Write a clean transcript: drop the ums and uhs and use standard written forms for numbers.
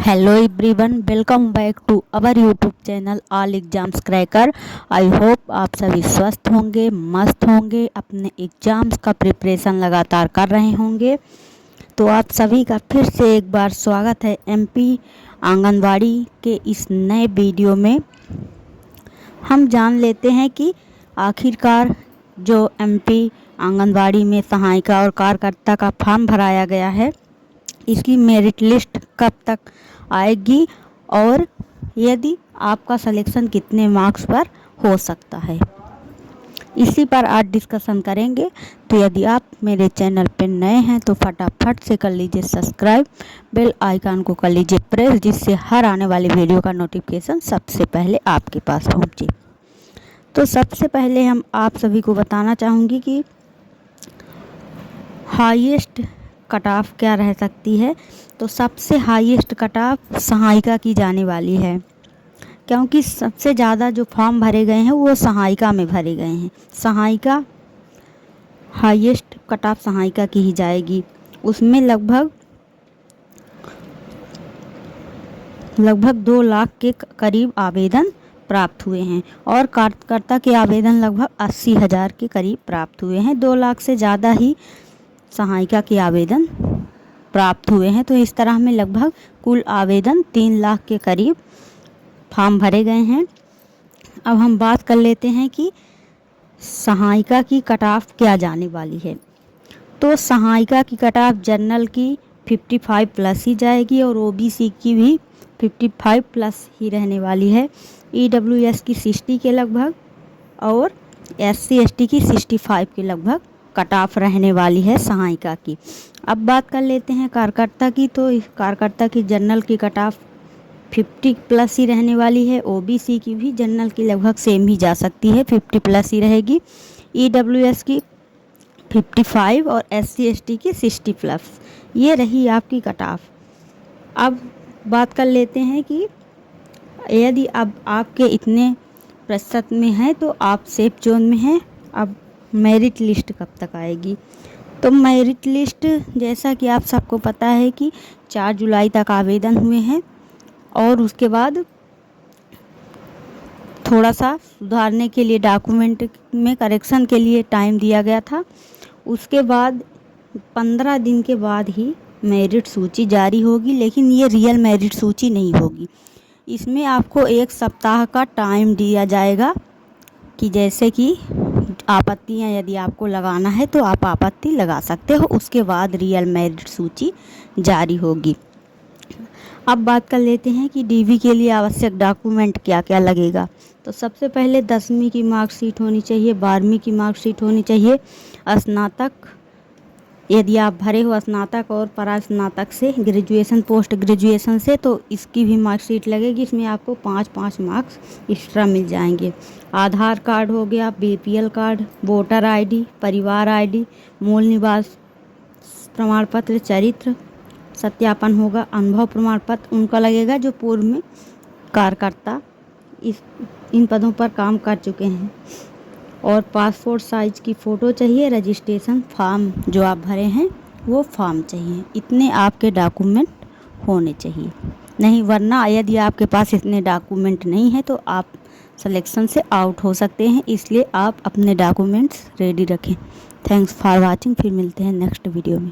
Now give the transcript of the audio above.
Hello everyone, welcome back to our YouTube channel all exams cracker. I hope आप सभी स्वस्थ होंगे, मस्त होंगे, अपने एग्ज़ाम्स का प्रिपरेशन लगातार कर रहे होंगे। तो आप सभी का फिर से एक बार स्वागत है एमपी आंगनवाड़ी के इस नए वीडियो में। हम जान लेते हैं कि आखिरकार जो एमपी आंगनवाड़ी में सहायिका और कार्यकर्ता का फॉर्म भराया गया है, इसकी मेरिट लिस्ट कब तक आएगी और यदि आपका सिलेक्शन कितने मार्क्स पर हो सकता है, इसी पर आज डिस्कशन करेंगे। तो यदि आप मेरे चैनल पर नए हैं तो फटाफट से कर लीजिए सब्सक्राइब, बेल आइकन को कर लीजिए प्रेस, जिससे हर आने वाली वीडियो का नोटिफिकेशन सबसे पहले आपके पास पहुंचे। तो सबसे पहले हम आप सभी को बताना चाहूँगी कि हाईएस्ट कट ऑफ क्या रह सकती है। तो सबसे हाईएस्ट कट ऑफ सहायिका की जाने वाली है, क्योंकि सबसे ज़्यादा जो फॉर्म भरे गए हैं वो सहायिका में भरे गए हैं। सहायिका हाईएस्ट कट ऑफ सहायिका की ही जाएगी। उसमें लगभग 2 लाख के करीब आवेदन प्राप्त हुए हैं और कार्यकर्ता के आवेदन लगभग 80,000 के करीब प्राप्त हुए हैं। 2 लाख से ज़्यादा ही सहायिका के आवेदन प्राप्त हुए हैं। तो इस तरह में लगभग कुल आवेदन 3 लाख के करीब फॉर्म भरे गए हैं। अब हम बात कर लेते हैं कि सहायिका की कट ऑफ क्या जाने वाली है। तो सहायिका की कट ऑफ जनरल की 55 प्लस ही जाएगी और ओबीसी की भी 55 प्लस ही रहने वाली है। ईडब्ल्यूएस की 60 के लगभग और एससी एसटी की 65 के लगभग कट ऑफ रहने वाली है सहायिका की। अब बात कर लेते हैं कार्यकर्ता की। तो कार्यकर्ता की जनरल की कट ऑफ 50 प्लस ही रहने वाली है। ओबीसी की भी जनरल की लगभग सेम ही जा सकती है, 50 प्लस ही रहेगी। ईडब्ल्यूएस की 55 और एससी एसटी की 60 प्लस, ये रही आपकी कट ऑफ। अब बात कर लेते हैं कि यदि अब आपके इतने प्रतिशत में हैं तो आप सेफ जोन में हैं। अब मेरिट लिस्ट कब तक आएगी। तो मेरिट लिस्ट जैसा कि आप सबको पता है कि 4 जुलाई तक आवेदन हुए हैं और उसके बाद थोड़ा सा सुधारने के लिए डॉक्यूमेंट में करेक्शन के लिए टाइम दिया गया था। उसके बाद 15 दिन के बाद ही मेरिट सूची जारी होगी, लेकिन ये रियल मेरिट सूची नहीं होगी। इसमें आपको 1 सप्ताह का टाइम दिया जाएगा कि जैसे कि आपत्तियां यदि आपको लगाना है तो आप आपत्ति लगा सकते हो। उसके बाद रियल मेरिट सूची जारी होगी। अब बात कर लेते हैं कि डीवी के लिए आवश्यक डॉक्यूमेंट क्या क्या लगेगा। तो सबसे पहले 10वीं की मार्कशीट होनी चाहिए, 12वीं की मार्कशीट होनी चाहिए, स्नातक यदि आप भरे हो स्नातक और परास्नातक से, ग्रेजुएशन पोस्ट ग्रेजुएशन से, तो इसकी भी मार्कशीट लगेगी। इसमें आपको 5-5 मार्क्स एक्स्ट्रा मिल जाएंगे। आधार कार्ड हो गया, बीपीएल कार्ड, वोटर आईडी, परिवार आईडी, मूल निवास प्रमाण पत्र, चरित्र सत्यापन होगा, अनुभव प्रमाण पत्र उनका लगेगा जो पूर्व में कार्यकर्ता इन पदों पर काम कर चुके हैं, और पासपोर्ट साइज की फ़ोटो चाहिए। रजिस्ट्रेशन फॉर्म जो आप भरे हैं वो फॉर्म चाहिए। इतने आपके डॉक्यूमेंट होने चाहिए, नहीं वरना यदि आपके पास इतने डॉक्यूमेंट नहीं है तो आप सिलेक्शन से आउट हो सकते हैं। इसलिए आप अपने डॉक्यूमेंट्स रेडी रखें। Thanks for watching. फिर मिलते हैं नेक्स्ट वीडियो में।